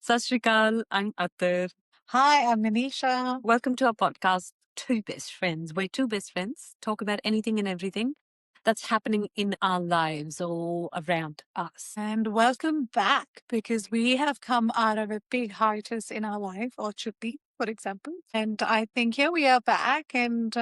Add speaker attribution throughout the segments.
Speaker 1: Sat Shri Akal, I'm Attar.
Speaker 2: Hi, I'm Maneesha.
Speaker 1: Welcome to our podcast, Two Best Friends, where two best friends talk about anything and everything that's happening in our lives or around us.
Speaker 2: And welcome back because we have come out of a big hiatus in our life, or should be, for example. And I think here we are back. And,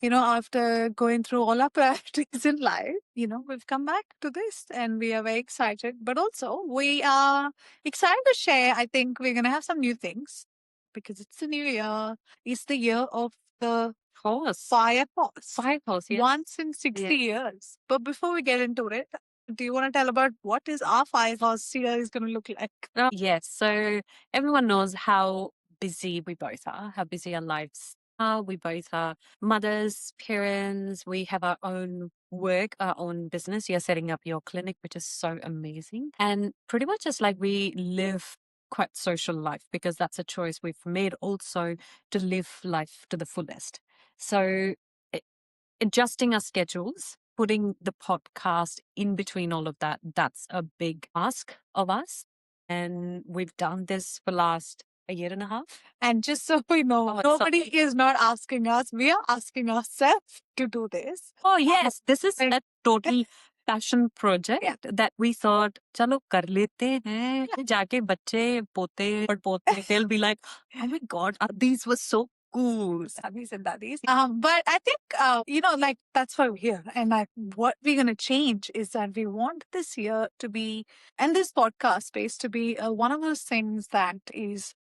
Speaker 2: after going through all our priorities in life, we've come back to this and we are very excited. But also, we are excited to share. I think we're going to have some new things because it's the new year. It's the year of the
Speaker 1: Horse.
Speaker 2: fire horse.
Speaker 1: Fire horse, yes.
Speaker 2: Once in 60 years. But before we get into it, do you want to tell about what is our fire horse year is going to look like?
Speaker 1: Yes. So everyone knows how busy we both are, how busy our lives are. We both are mothers, parents. We have our own work, our own business. You're setting up your clinic, which is so amazing. And pretty much it's like we live quite social life because that's a choice we've made also to live life to the fullest. So adjusting our schedules, putting the podcast in between all of that, that's a big ask of us. And we've done this for last a year and a half.
Speaker 2: And just so we know, nobody is not asking us. We are asking ourselves to do this.
Speaker 1: Oh, yes. This is a total passion project that we thought, chalo kar lete hain. Jaake bacche, pote, pote, they'll be like, oh my God, these were so cool.
Speaker 2: Sabis and daddies. But I think, that's why we're here. And what we're going to change is that we want this year to be, and this podcast space to be one of those things that is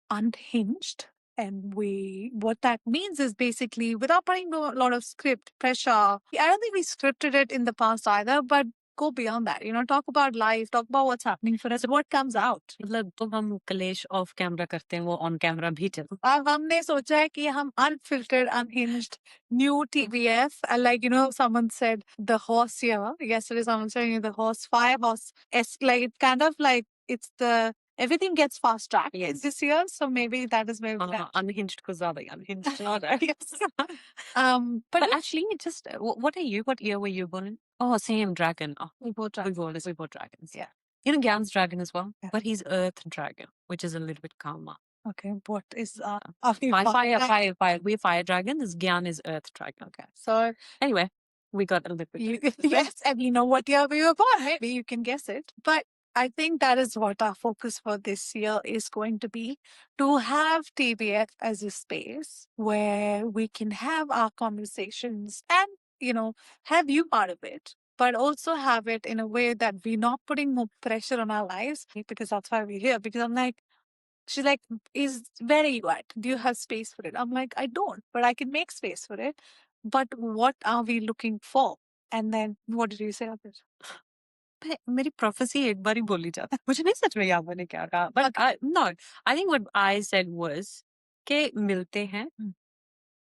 Speaker 2: unhinged. And what that means is basically without putting a lot of script pressure. I don't think we scripted it in the past either, but go beyond that. Talk about life, talk about what's happening for us, what comes out.
Speaker 1: मतलब तो हम कलेश of camera करते हैं वो on camera भी चल
Speaker 2: अब हमने सोचा है कि हम unfiltered, unhinged, new TBF. Someone said the horse here. Yesterday, someone said the horse, fire horse. It's like it kind of like it's the everything gets fast tracked this year. So maybe that is where we're at.
Speaker 1: unhinged को ज्यादा ही unhinged ज़्यादा।
Speaker 2: Yes.
Speaker 1: But actually, just what are you? What year were you born in? Oh, same dragon. Oh,
Speaker 2: we both
Speaker 1: we both dragons.
Speaker 2: Yeah.
Speaker 1: Gyan's dragon as well,
Speaker 2: Yeah.
Speaker 1: but he's Earth dragon, which is a little bit calmer.
Speaker 2: Okay, what is
Speaker 1: Fire. We're fire dragons. Gyan is Earth dragon.
Speaker 2: Okay, so
Speaker 1: anyway, we got a little bit.
Speaker 2: yes, and you know what year we were born. Maybe you can guess it, but I think that is what our focus for this year is going to be, to have TBF as a space where we can have our conversations and, have you part of it, but also have it in a way that we're not putting more pressure on our lives, because that's why we're here. Because I'm like, she's like, where are you at? Do you have space for it? I'm like, I don't, but I can make space for it. But what are we looking for? And then what did you say of it?
Speaker 1: मेरी prophecy एक बार ही बोली जाती है मुझे नहीं सच में याद मैंने क्या कहा but no I think what I said was के मिलते हैं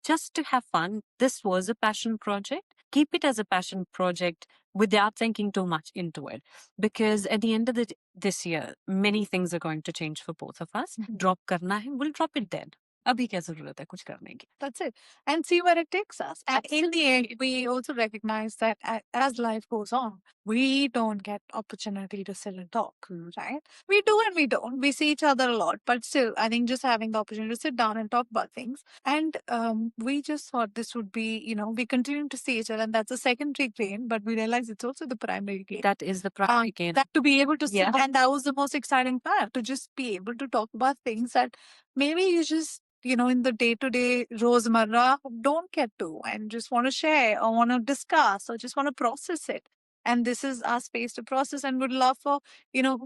Speaker 1: just to have fun. This was a passion project. Keep it as a passion project without thinking too much into it, because at the end of this year many things are going to change for both of us. Drop karna hai, we'll drop it then. अभी क्या जरूरत है कुछ करने की?
Speaker 2: That's it. And see where it takes us. And in the end, we also recognize that as life goes on, we don't get opportunity to sit and talk, right? We do and we don't. We see each other a lot, but still, I think just having the opportunity to sit down and talk about things. And we just thought this would be, we continue to see each other, and that's a secondary gain, but we realize it's also the primary gain.
Speaker 1: That is the primary gain.
Speaker 2: That to be able to sit, and that was the most exciting part, to just be able to talk about things that maybe you just in the day-to-day Rosmarra don't get to, and just want to share or want to discuss or just want to process it. And this is our space to process, and would love for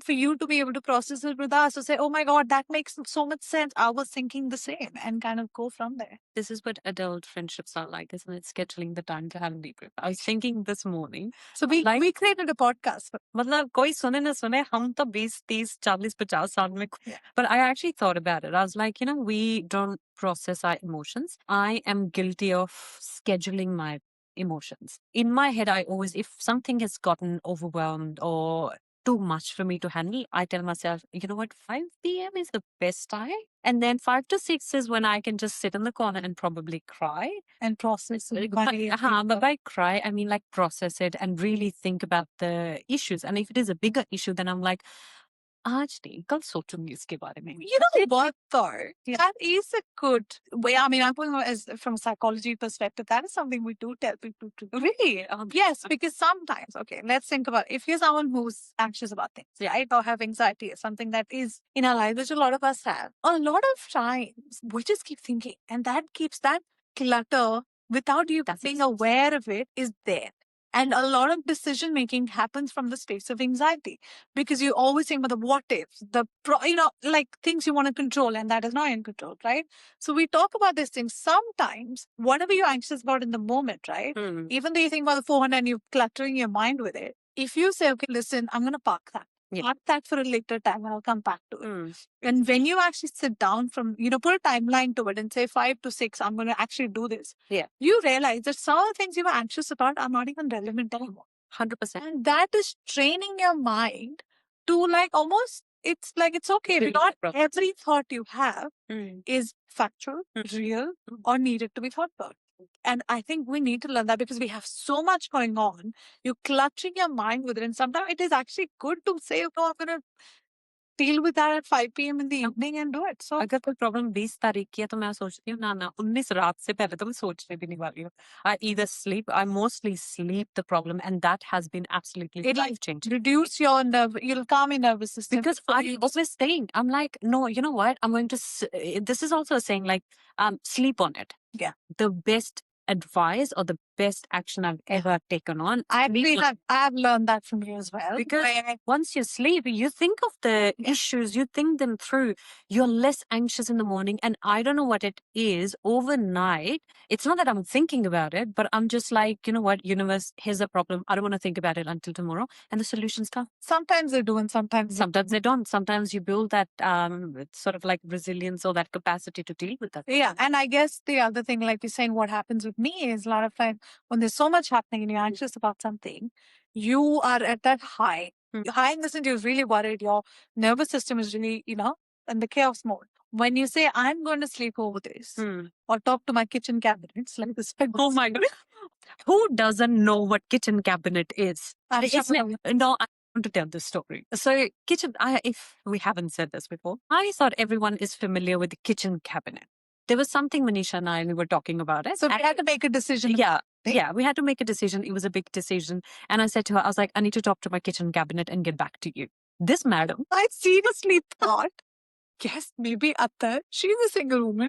Speaker 2: you to be able to process it with us, to say, oh my God, that makes so much sense. I was thinking the same, and kind of go from there.
Speaker 1: This is what adult friendships are like, isn't it? Scheduling the time to have a debrief. I was thinking this morning.
Speaker 2: So we created a podcast.
Speaker 1: मतलब कोई सुने ना सुने हम तो 20, 30, 40, 50 साल में. But I actually thought about it. I was like, we don't process our emotions. I am guilty of scheduling my emotions. In my head, I always, if something has gotten overwhelmed or too much for me to handle, I tell myself, you know what, 5 p.m. is the best time. And then 5 to 6 is when I can just sit in the corner and probably cry.
Speaker 2: And process it.
Speaker 1: But by cry, I mean like process it and really think about the issues. And if it is a bigger issue, then I'm like, आज नहीं कल सोचूंगी इसके बारे में.
Speaker 2: You know what, though? Yeah. That is a good way. I mean, I'm putting it as from a psychology perspective. That is something we do tell people to do.
Speaker 1: Really?
Speaker 2: Yes, because sometimes, okay, let's think about if you're someone who's anxious about things, right? Or have anxiety or something that is in our lives, which a lot of us have. A lot of times we just keep thinking, and that keeps that clutter without you
Speaker 1: That's
Speaker 2: being
Speaker 1: it.
Speaker 2: aware of it is there. And a lot of decision making happens from the space of anxiety because you always think about the what ifs, like things you want to control, and that is not in control, right? So we talk about these things. Sometimes, whatever you're anxious about in the moment, right?
Speaker 1: Hmm.
Speaker 2: Even though you think about the 400 and you're cluttering your mind with it, if you say, okay, listen, I'm going to park that.
Speaker 1: Yeah.
Speaker 2: Park that for a later time and I'll come back to it.
Speaker 1: Hmm.
Speaker 2: And when you actually sit down put a timeline to it and say 5 to 6, I'm going to actually do this.
Speaker 1: Yeah.
Speaker 2: You realize that some of the things you were anxious about are not even relevant anymore.
Speaker 1: 100%.
Speaker 2: And that is training your mind to like almost, it's like, it's okay.
Speaker 1: Really
Speaker 2: Not
Speaker 1: problem.
Speaker 2: every thought you have
Speaker 1: Hmm.
Speaker 2: is factual, real, or needed to be thought about. And I think we need to learn that because we have so much going on. You're clutching your mind with it. And sometimes it is actually good to say, oh, I'm going to deal with that at 5 p.m. in the evening and do it. So
Speaker 1: अगर कोई problem 20 तारीख की है तो मैं सोचती हूँ ना 19 रात से पहले तो मैं सोचने भी नहीं वाली हूँ. I either sleep, I mostly sleep the problem, and that has been absolutely
Speaker 2: it'll
Speaker 1: life changing.
Speaker 2: reduce your you'll calm your nervous system.
Speaker 1: Because I always think, I'm like, no, you know what? I'm going to, this is also a saying like, sleep on it.
Speaker 2: Yeah.
Speaker 1: The best advice or the best action I've ever taken on.
Speaker 2: I have learned that from you as well.
Speaker 1: Because once you sleep, you think of the issues, you think them through. You're less anxious in the morning. And I don't know what it is overnight. It's not that I'm thinking about it, but I'm just like, you know what, universe, here's a problem. I don't want to think about it until tomorrow. And the solutions come.
Speaker 2: Sometimes they do and sometimes
Speaker 1: they don't. Sometimes you build that sort of like resilience or that capacity to deal with that.
Speaker 2: Yeah. And I guess the other thing, like you're saying, what happens with me is a lot of time when there's so much happening and you're anxious about something, you are at that high. High in the sense you're really worried. Your nervous system is really, in the chaos mode. When you say, I'm going to sleep over this or talk to my kitchen cabinets, like this.
Speaker 1: Oh my God. Who doesn't know what kitchen cabinet is? No, I want to tell this story. So kitchen, if we haven't said this before, I thought everyone is familiar with the kitchen cabinet. There was something Maneesha and I, we were talking about it.
Speaker 2: So we had to make a decision.
Speaker 1: Yeah. Yeah, we had to make a decision. It was a big decision. And I said to her, I was like, I need to talk to my kitchen cabinet and get back to you. This madam.
Speaker 2: I seriously thought, yes, maybe Attar, she's a single woman.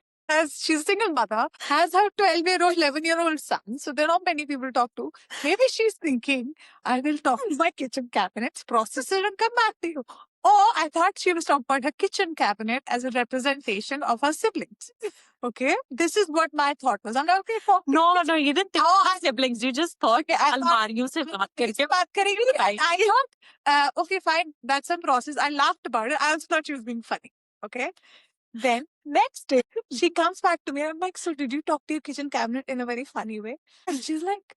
Speaker 2: She's a single mother, has her 12-year-old, 11-year-old son. So there are not many people to talk to. Maybe she's thinking, I will talk to my kitchen cabinets, process it, and come back to you. Or I thought she was talking about her kitchen cabinet as a representation of her siblings. Okay, this is what my thought was. I'm like, okay,
Speaker 1: no, you didn't think siblings. You just thought, okay, अलमारियों से बात करके
Speaker 2: I thought, okay, fine, that's a process. I laughed about it. I also thought she was being funny. Okay. Then next day, she comes back to me. I'm like, so did you talk to your kitchen cabinet in a very funny way? And she's like,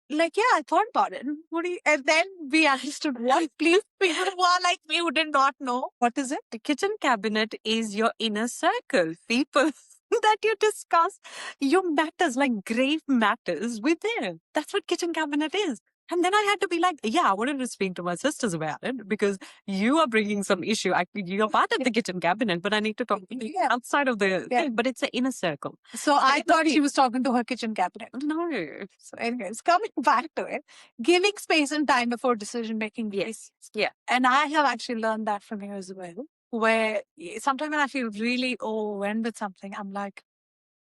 Speaker 2: yeah, I thought about it. And then we understood what. Please, people who are like me who did not know. What is it?
Speaker 1: The kitchen cabinet is your inner circle. People that you discuss your matters, like grave matters with them. That's what kitchen cabinet is. And then I had to be like, yeah, I wanted to speak to my sisters about it because you are bringing some issue. You're part of the kitchen cabinet, but I need to talk to you outside of the thing. But it's an inner circle.
Speaker 2: So I thought she was talking to her kitchen cabinet.
Speaker 1: No.
Speaker 2: So anyways, coming back to it, giving space and time before decision making.
Speaker 1: Yes. Yeah.
Speaker 2: And I have actually learned that from you as well, where sometimes when I feel really overwhelmed with something, I'm like,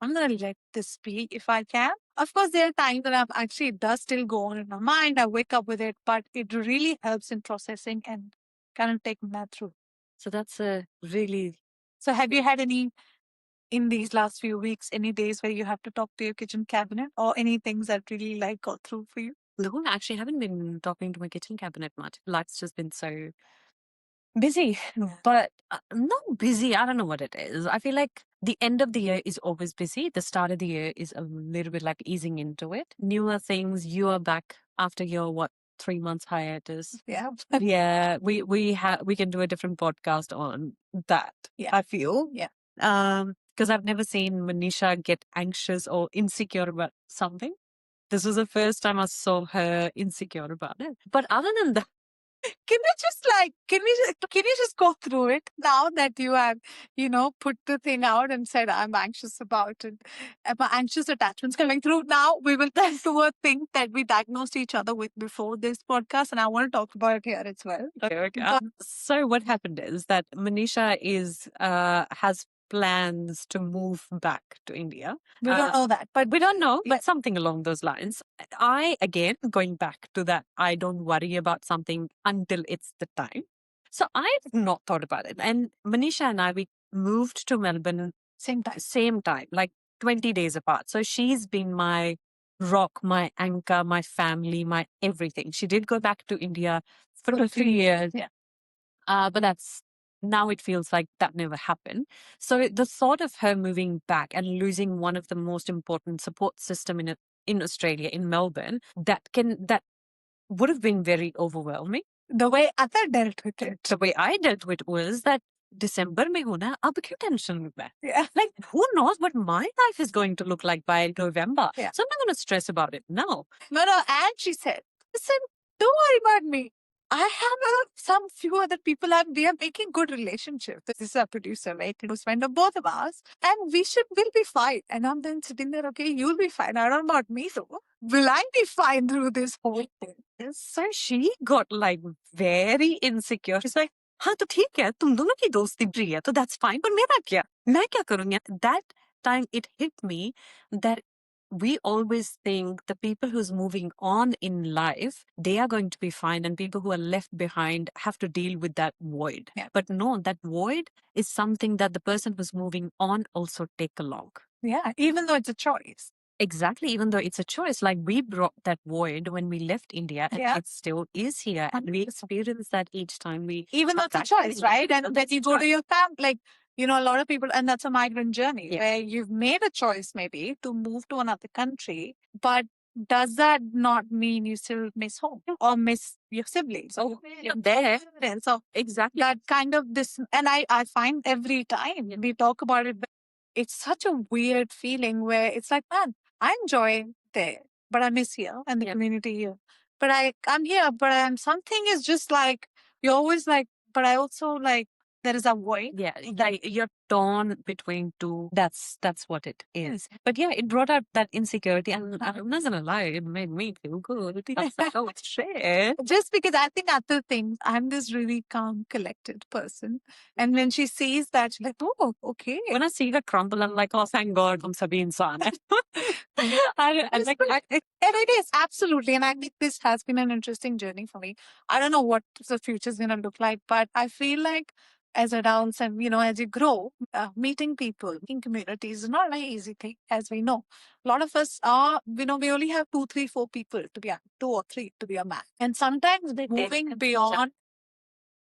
Speaker 2: I'm going to let this be if I can. Of course, there are times that it does still go on in my mind. I wake up with it, but it really helps in processing and kind of taking that through.
Speaker 1: So that's a really...
Speaker 2: So have you had any, in these last few weeks, any days where you have to talk to your kitchen cabinet or any things that really like got through for you?
Speaker 1: No, actually, I haven't been talking to my kitchen cabinet much. Life's just been so busy, but not busy. I don't know what it is. I feel like the end of the year is always busy. The start of the year is a little bit like easing into it. Newer things. You are back after your 3 months hiatus.
Speaker 2: Yeah.
Speaker 1: Yeah. We can do a different podcast on that.
Speaker 2: Yeah.
Speaker 1: I feel.
Speaker 2: Yeah.
Speaker 1: Because I've never seen Maneesha get anxious or insecure about something. This was the first time I saw her insecure about it. But other than that,
Speaker 2: Can you just go through it now that you have, put the thing out and said, I'm anxious about it. My anxious attachments coming through. Now we will come to a thing that we diagnosed each other with before this podcast, and I want to talk about it here as well.
Speaker 1: Okay. So what happened is that Manisha has plans to move back to India.
Speaker 2: We don't know that, but
Speaker 1: We don't know,
Speaker 2: yeah.
Speaker 1: but something along those lines. I, again, going back to that, I don't worry about something until it's the time. So I've not thought about it. And Manisha and I, we moved to Melbourne same time, like 20 days apart. So she's been my rock, my anchor, my family, my everything. She did go back to India for 3 years.
Speaker 2: Yeah.
Speaker 1: But that's now it feels like that never happened. So the thought of her moving back and losing one of the most important support system in Australia, in Melbourne, that would have been very overwhelming.
Speaker 2: The way Attar dealt with it.
Speaker 1: The way I dealt with it was that December में होना अब क्यों tension में मैं?
Speaker 2: Yeah.
Speaker 1: Like, who knows what my life is going to look like by November?
Speaker 2: Yeah.
Speaker 1: So I'm not going to stress about it now.
Speaker 2: No, and she said, listen, don't worry about me. I have some few other people, and we are making good relationships. This is our producer, right? Close friend of both of us, and we'll be fine. And I'm then sitting there, okay, you'll be fine. I don't know about me, though. Will I be fine through this whole thing?
Speaker 1: So she got like very insecure. She's like, हाँ तो ठीक है तुम दोनों की दोस्ती बुरी है तो that's fine पर मेरा क्या मैं क्या करूँगी that time it hit me that we always think the people who's moving on in life they are going to be fine and people who are left behind have to deal with that void.
Speaker 2: Yeah.
Speaker 1: But no, that void is something that the person who's moving on also take along.
Speaker 2: Yeah, even though it's a choice.
Speaker 1: Exactly, even though it's a choice, like we brought that void when we left India, and
Speaker 2: Yeah.
Speaker 1: it still is here, and we experience that each time we.
Speaker 2: Even though it's a choice, right? And when you go to your family, like, a lot of people, and that's a migrant journey where you've made a choice maybe to move to another country, but does that not mean you still miss home or miss your siblings?
Speaker 1: Oh, you're there.
Speaker 2: So
Speaker 1: Exactly.
Speaker 2: that kind of this, and I find every time we talk about it, it's such a weird feeling where it's like, man, I enjoy there, but I miss here and the community here. But I'm here, but something is just like, you're always like, but I also like, there is a void.
Speaker 1: Yeah, like you're torn between two. That's what it is. But yeah, it brought up that insecurity, and I'm not gonna lie, it made me feel good. That's like, oh, shit.
Speaker 2: Just because I think Attar thinks I'm this really calm, collected person, and when she sees that, she's like, oh, okay.
Speaker 1: When I see her crumble, I'm like, oh, thank God, I'm sabhi insaan hai.
Speaker 2: And it is absolutely, and I think this has been an interesting journey for me. I don't know what the future is going to look like, but I feel like as adults and as you grow, meeting people in communities is not an easy thing, as we know. A lot of us are, we only have 2, 3, 4 people to be 2 or 3 to be a man, and sometimes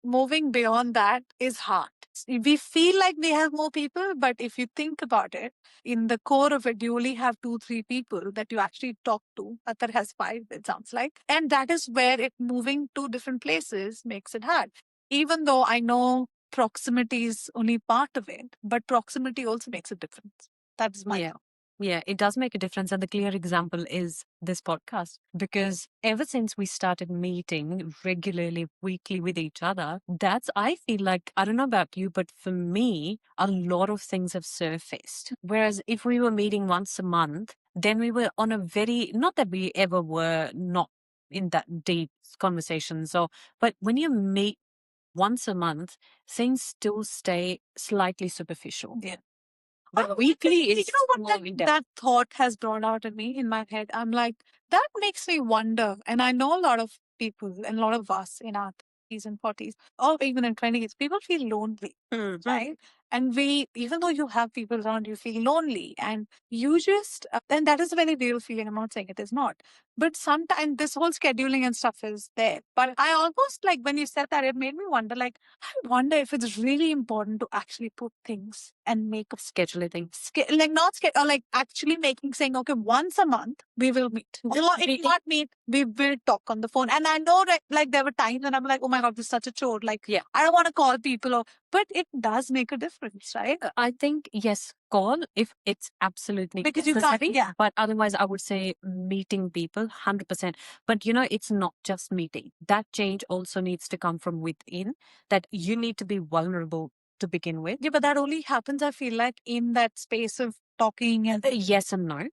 Speaker 2: moving beyond that is hard. We feel like we have more people, but if you think about it, in the core of it, you only have 2, 3 people that you actually talk to. Attar has 5, it sounds like. And that is where moving to different places makes it hard. Even though I know proximity is only part of it, but proximity also makes a difference. That's my
Speaker 1: thought. Yeah, it does make a difference. And the clear example is this podcast. Because ever since we started meeting regularly, weekly with each other, I feel like, I don't know about you, but for me, a lot of things have surfaced. Whereas if we were meeting once a month, then we were on a not that we ever were not in that deep conversations. But when you meet once a month, things still stay slightly superficial.
Speaker 2: Yeah.
Speaker 1: But weekly is
Speaker 2: that thought has brought out in me in my head. I'm like, that makes me wonder. And I know a lot of people and a lot of us in our 30s and 40s, or even in 20s, people feel lonely, right? And even though you have people around, you feel lonely. And you just, and that is a very real feeling. I'm not saying it is not. But sometimes this whole scheduling and stuff is there. But I almost like when you said that, it made me wonder, like, I wonder if it's really important to actually put things and make a
Speaker 1: scheduling.
Speaker 2: Like not schedule, or like actually saying, okay, once a month we will meet. Or if not meet, we will talk on the phone. And I know that like there were times when I'm like, oh my God, this is such a chore. Like, I don't want to call people or But it does make a difference, right?
Speaker 1: I think yes, call if it's absolutely
Speaker 2: Because you can't,
Speaker 1: necessary.
Speaker 2: yeah.
Speaker 1: But otherwise, I would say meeting people 100%. But it's not just meeting. That change also needs to come from within. That you need to be vulnerable to begin with.
Speaker 2: Yeah, but that only happens, I feel like, in that space of talking and
Speaker 1: Yes and no,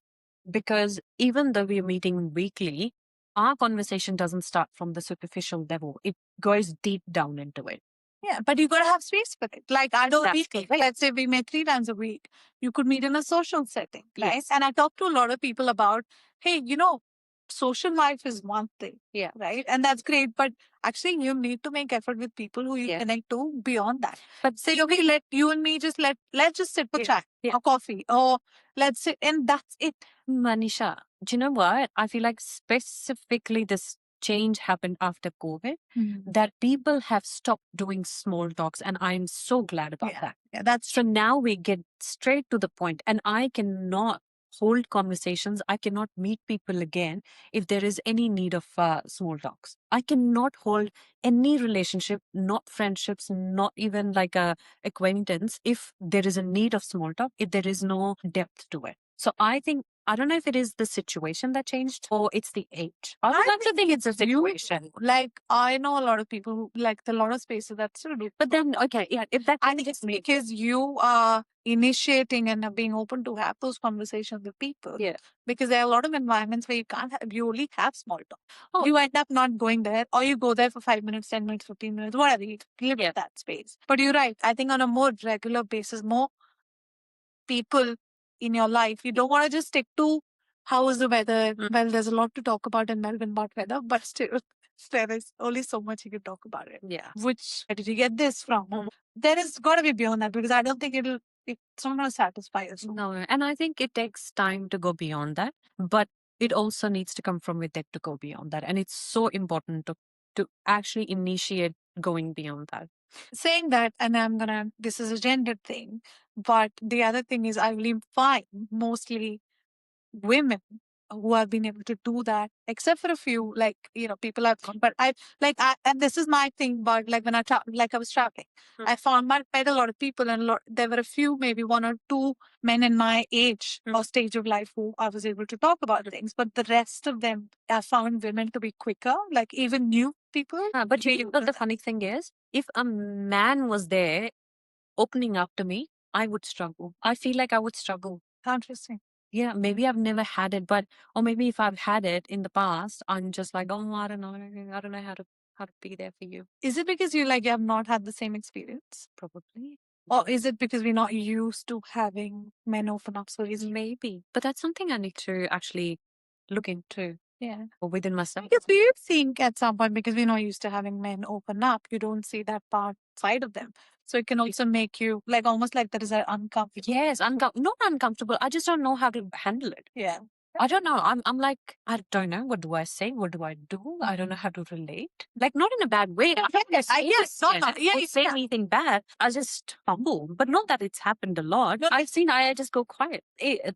Speaker 1: because even though we're meeting weekly, our conversation doesn't start from the superficial level. It goes deep down into it.
Speaker 2: yeah, but you gotta have space for it. Like I don't
Speaker 1: That's
Speaker 2: weekly. Let's say we meet 3 times a week. You could meet in a social setting, right?
Speaker 1: Yes.
Speaker 2: And I talk to a lot of people about, hey, social life is one thing,
Speaker 1: Yeah.
Speaker 2: right? And that's great. But actually you need to make effort with people who you
Speaker 1: Yeah.
Speaker 2: connect to beyond that.
Speaker 1: But
Speaker 2: Say, okay, let you and me let's just sit for
Speaker 1: Yeah.
Speaker 2: chat
Speaker 1: Yeah.
Speaker 2: or coffee or let's sit, and that's it.
Speaker 1: Manisha, do you know what? I feel like specifically this change happened after COVID, that people have stopped doing small talks, and I'm so glad about
Speaker 2: Yeah.
Speaker 1: that.
Speaker 2: Yeah, that's
Speaker 1: So now we get straight to the point, and I cannot hold conversations. I cannot meet people again if there is any need of small talks. I cannot hold any relationship, not friendships, not even like a acquaintance, if there is a need of small talk, if there is no depth to it. So I think, I don't know if it is the situation that changed or it's the age. I would like to think it's a situation.
Speaker 2: Like I know a lot of people who like a lot of spaces that still do.
Speaker 1: But then, okay, yeah, if that
Speaker 2: I think it's because you are initiating and are being open to have those conversations with people.
Speaker 1: Yeah.
Speaker 2: Because there are a lot of environments where you only have small talk.
Speaker 1: Oh.
Speaker 2: You end up not going there, or you go there for 5 minutes, 10 minutes, 15 minutes, whatever. You live
Speaker 1: Yeah.
Speaker 2: that space. But you're right. I think on a more regular basis, more people in your life, you don't want to just stick to how is the weather. Well, there's a lot to talk about in Melbourne about weather, but still, there is only so much you can talk about it.
Speaker 1: Yeah.
Speaker 2: Where did you get this from? There is got to be beyond that, because I don't think it's not going to satisfy us.
Speaker 1: No, and I think it takes time to go beyond that, but it also needs to come from within to go beyond that. And it's so important to actually initiate going beyond that.
Speaker 2: Saying that, and this is a gender thing, but the other thing is I really find mostly women who have been able to do that, except for a few, like, people have gone. But and this is my thing, but like when I was traveling, I met a lot of people, and there were a few, maybe one or two men in my age or stage of life who I was able to talk about things. But the rest of them, I found women to be quicker, like even new people.
Speaker 1: But the funny thing is, if a man was there opening up to me, I would struggle. I feel like I would struggle.
Speaker 2: Interesting.
Speaker 1: Yeah, maybe I've never had it, but or maybe if I've had it in the past, I'm just like, oh, I don't know, I don't know how to be there for you.
Speaker 2: Is it because you have not had the same experience?
Speaker 1: Probably.
Speaker 2: Or is it because we're not used to having men open up so easily?
Speaker 1: Maybe, but that's something I need to actually look into.
Speaker 2: Yeah.
Speaker 1: Or within myself.
Speaker 2: Because do you think at some point, because we're not used to having men open up, you don't see that part side of them. So it can also make you like almost like there is an uncomfortable.
Speaker 1: Yes, not uncomfortable. I just don't know how to handle it.
Speaker 2: Yeah.
Speaker 1: I don't know. I'm like, I don't know. What do I say? What do I do? I don't know how to relate. Like, not in a bad way. I say anything bad. I just fumble. But not that it's happened a lot. I've seen I just go quiet.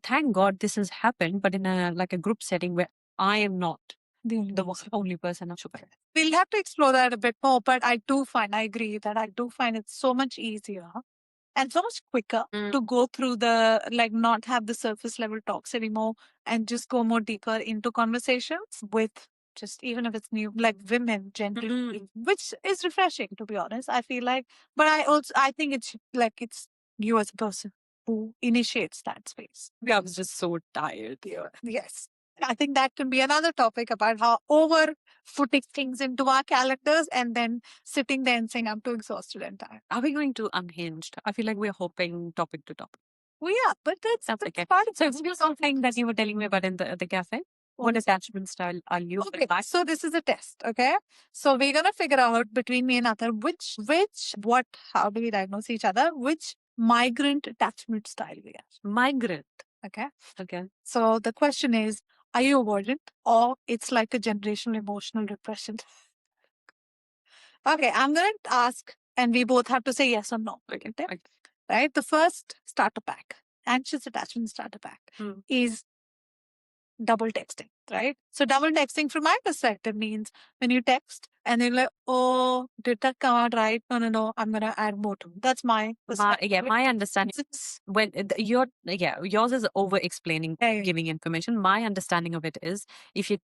Speaker 1: Thank God this has happened, but in a group setting where I am not the only person.
Speaker 2: We'll have to explore that a bit more, but I agree that I do find it so much easier and so much quicker to go through not have the surface level talks anymore and just go more deeper into conversations with just even if it's new, like women generally, which is refreshing to be honest. I feel like, but I think it's you as a person who initiates that space.
Speaker 1: I was just so tired.
Speaker 2: Yes. I think that can be another topic about how over putting things into our calendars and then sitting there and saying, I'm too exhausted and tired.
Speaker 1: Are we going to unhinged? I feel like we're hopping topic to topic.
Speaker 2: Well, yeah, but that's
Speaker 1: okay.
Speaker 2: part of
Speaker 1: So it's still something that you were telling me about in the cafe. What attachment style are you?
Speaker 2: Okay, so this is a test, okay? So we're gonna figure out between me and Attar how do we diagnose each other? Which migrant attachment style we are.
Speaker 1: Migrant.
Speaker 2: Okay.
Speaker 1: Okay.
Speaker 2: So the question is, are you avoidant or it's like a generational emotional repression? Okay, I'm gonna ask and we both have to say yes or no. Okay. Right? The first starter pack, anxious attachment starter pack, is double texting, right? So double texting from my perspective means when you text and they're like, oh, did that come out right? No, no, no, I'm going to add more to it. That's my perspective.
Speaker 1: My understanding is when yours is over explaining, giving information. My understanding of it is if you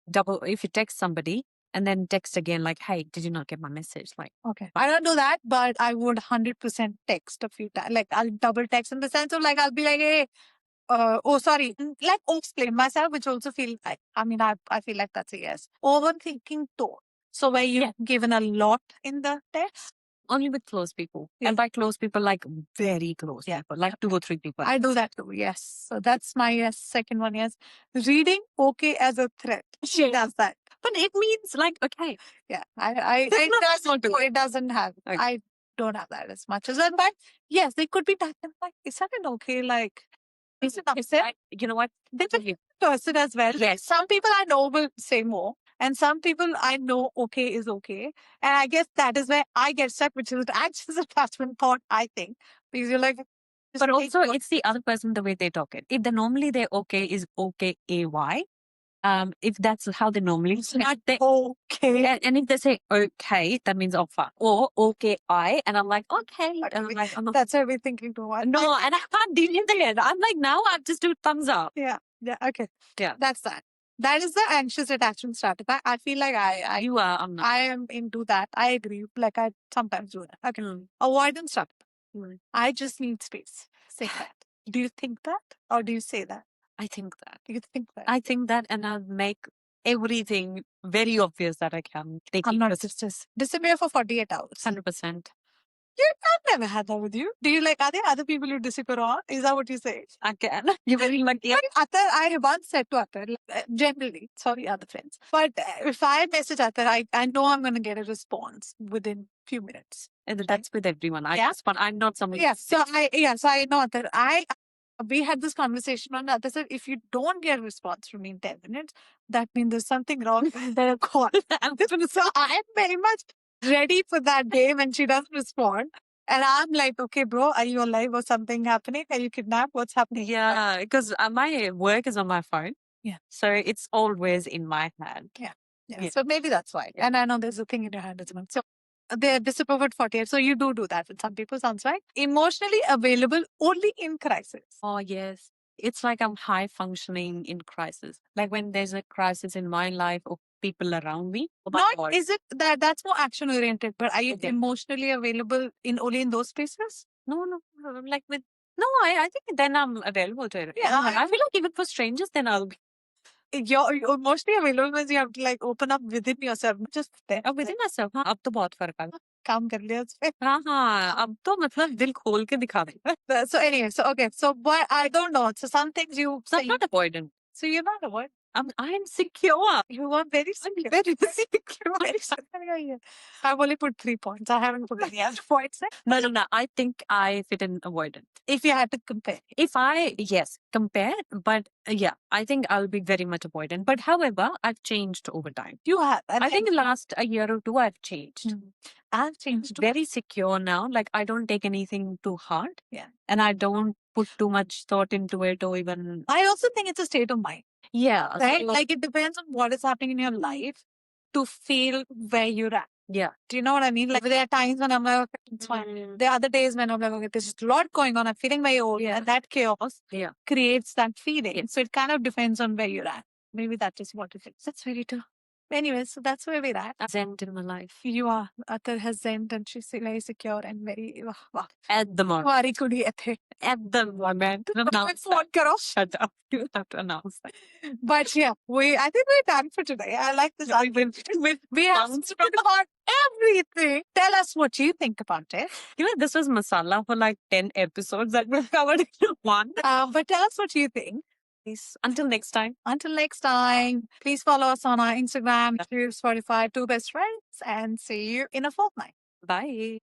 Speaker 1: text somebody and then text again, like, hey, did you not get my message? Like,
Speaker 2: okay, I don't do that, but I would 100% text a few times. Like, I'll double text in the sense of like, I'll be like, hey, oh, sorry, like explain myself, which also feel like, I feel like that's a yes. Overthinking tone. So where you've given a lot in the text.
Speaker 1: only with close people. And by close people, like very close people, like 2 or 3 people.
Speaker 2: I do that too, yes. So that's my yes. Second one, yes. Reading okay as a threat. She does that.
Speaker 1: But it means like, okay.
Speaker 2: Yeah, it doesn't have.
Speaker 1: Okay.
Speaker 2: I don't have that as much as that. But yes, they could be that. Like, is that an okay? Like, is it upset?
Speaker 1: You know what?
Speaker 2: Different person as well.
Speaker 1: Yes.
Speaker 2: Some people I know will say more, and some people I know okay is okay. And I guess that is where I get stuck, which is anxious attachment thought, I think. Because you're like,
Speaker 1: but also it's the other person, the way they talk it. If normally they're okay is okay AY. If that's how they normally
Speaker 2: it's not okay.
Speaker 1: and if they say okay, that means offer. Or okay I, and I'm like, okay. And I'm like,
Speaker 2: that's what we're thinking too much.
Speaker 1: No, and I can't deal with it. I'm like, now I just do thumbs up.
Speaker 2: Yeah. Yeah. Okay.
Speaker 1: Yeah.
Speaker 2: That's that. That is the anxious attachment strategy. I feel like
Speaker 1: you are. I'm not.
Speaker 2: I am into that. I agree. Like I sometimes do that. Okay. Avoidance strategy. I just need space. Say that. Do you think that, or do you say that?
Speaker 1: I think that.
Speaker 2: You think that?
Speaker 1: I think that, and I'll make everything very obvious that I can.
Speaker 2: I'm not just disappear for 48 hours.
Speaker 1: 100%.
Speaker 2: Yeah, I've never had that with you. Do you like, are there other people you disappear on? Is that what you say?
Speaker 1: I can. You're very lucky.
Speaker 2: Attar, I once said to Attar, generally, sorry, other friends, but if I message Attar, I know I'm going to get a response within few minutes.
Speaker 1: And that's with everyone. I'm not someone.
Speaker 2: So I know that we had this conversation on Attar said, if you don't get a response from me in 10 minutes, that means there's something wrong with the call. So I am very much ready for that day when she doesn't respond. And I'm like, okay, bro, are you alive or something happening? Are you kidnapped? What's happening?
Speaker 1: Yeah, because my work is on my phone.
Speaker 2: Yeah.
Speaker 1: So it's always in my hand.
Speaker 2: Yeah. So maybe that's why. Yeah. And I know there's a thing in your hand as well. So they're disappeared 48. So you do that with some people, sounds right. Emotionally available only in crisis.
Speaker 1: Oh, yes. It's like I'm high functioning in crisis. Like when there's a crisis in my life or people around me.
Speaker 2: Is it that's more action oriented, but are you emotionally available only in those spaces?
Speaker 1: No, like with I think then I'm available to it. Yeah, I feel like even for strangers, then I'll be.
Speaker 2: You're emotionally available means you have to like open up within yourself, not just there.
Speaker 1: Within myself, हाँ, अब तो बहुत फर्क आ गया.
Speaker 2: काम कर लिया उसपे.
Speaker 1: हाँ, अब तो मतलब दिल खोल के दिखा दे.
Speaker 2: So anyway, but I don't know. So some things you
Speaker 1: So I'm not avoidant.
Speaker 2: So you're not avoidant.
Speaker 1: I'm secure.
Speaker 2: You are very secure. Very secure. I've only put 3 points. I haven't put any other points.
Speaker 1: No. I think I fit in avoidant.
Speaker 2: If you had to compare.
Speaker 1: Compare, but I think I'll be very much avoidant. But however, I've changed over time.
Speaker 2: You have.
Speaker 1: I think last a year or two, I've changed.
Speaker 2: I've changed.
Speaker 1: Very secure now. Like I don't take anything too hard.
Speaker 2: Yeah.
Speaker 1: And I don't put too much thought into it or even.
Speaker 2: I also think it's a state of mind.
Speaker 1: Yeah.
Speaker 2: Right? So, like it depends on what is happening in your life to feel where you're at.
Speaker 1: Yeah.
Speaker 2: Do you know what I mean? Like there are times when I'm like, okay, it's fine. There are other days when I'm like, okay, there's just a lot going on. I'm feeling very old. Yeah. And that chaos creates that feeling. Yeah. So it kind of depends on where you're at. Maybe that is what it is.
Speaker 1: That's very true.
Speaker 2: Anyways, so that's where we're at.
Speaker 1: I'm zen in my life.
Speaker 2: You are. Attar has zen and she's very secure and very...
Speaker 1: At the moment. At the moment. Shut up. You have to announce that.
Speaker 2: But yeah, I think we're done for today. I like this argument. We have spoken about everything. Tell us what you think about it.
Speaker 1: You know, this was masala for like 10 episodes that we've covered in one.
Speaker 2: But tell us what you think.
Speaker 1: Until next time.
Speaker 2: Please follow us on our Instagram, YouTube, Spotify, 2 Best Friends, and see you in a fortnight.
Speaker 1: Bye.